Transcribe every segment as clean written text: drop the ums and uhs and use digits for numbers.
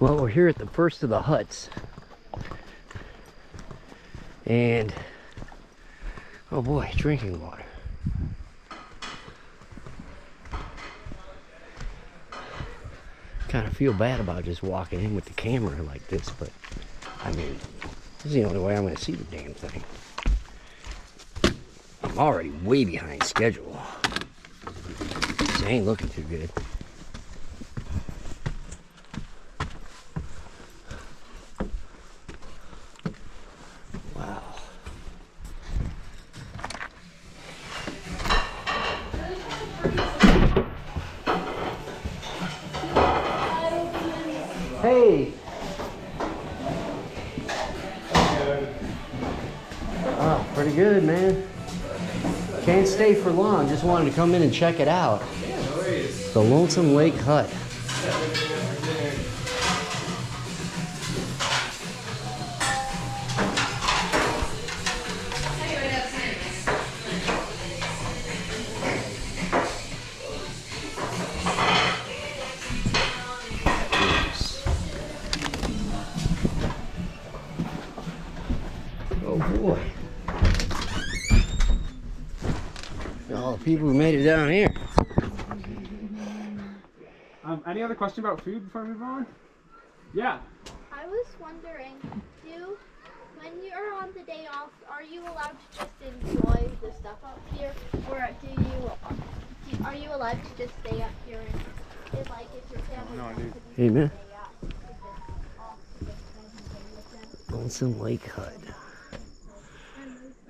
Well, we're here at the first of the huts. And, oh boy, drinking water. Kind of feel bad about just walking in with the camera like this, but I mean, this is the only way I'm going to see the damn thing. I'm already way behind schedule. This ain't looking too good. Wow. Hey! Oh, pretty good, man. Can't stay for long. Just wanted to come in and check it out. The Lonesome Lake Hut. Oh boy. All the people who made it down here. Any other question about food before we move on? Yeah. I was wondering, when you're on the day off, are you allowed to just enjoy the stuff up here, or are you allowed to just stay up here and if your family wants to Hey, man. stay up, you could just off to just spend the day with them? Lonesome Lake Hut.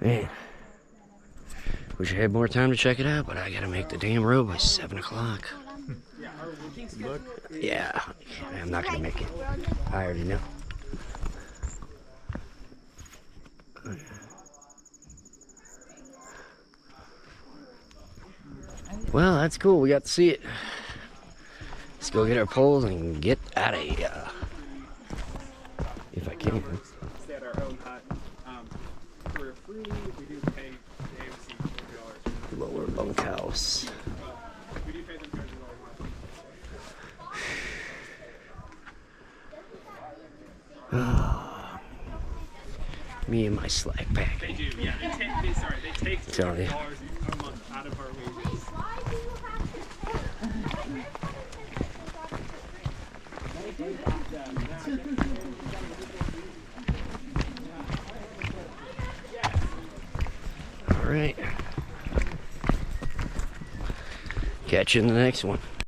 Man. Wish I had more time to check it out, but I gotta make the damn road by 7 o'clock. Yeah, I'm not gonna make it. I already know. Well, that's cool. We got to see it. Let's go get our poles and get out of here. If I can. Stay at our own hut. For free, we do pay the AMC $40. Lower bunkhouse. We do pay them $30. Me and my slack pack. They do, yeah. They take Tell you. $40 a month out of our wages. All right. Catch you in the next one.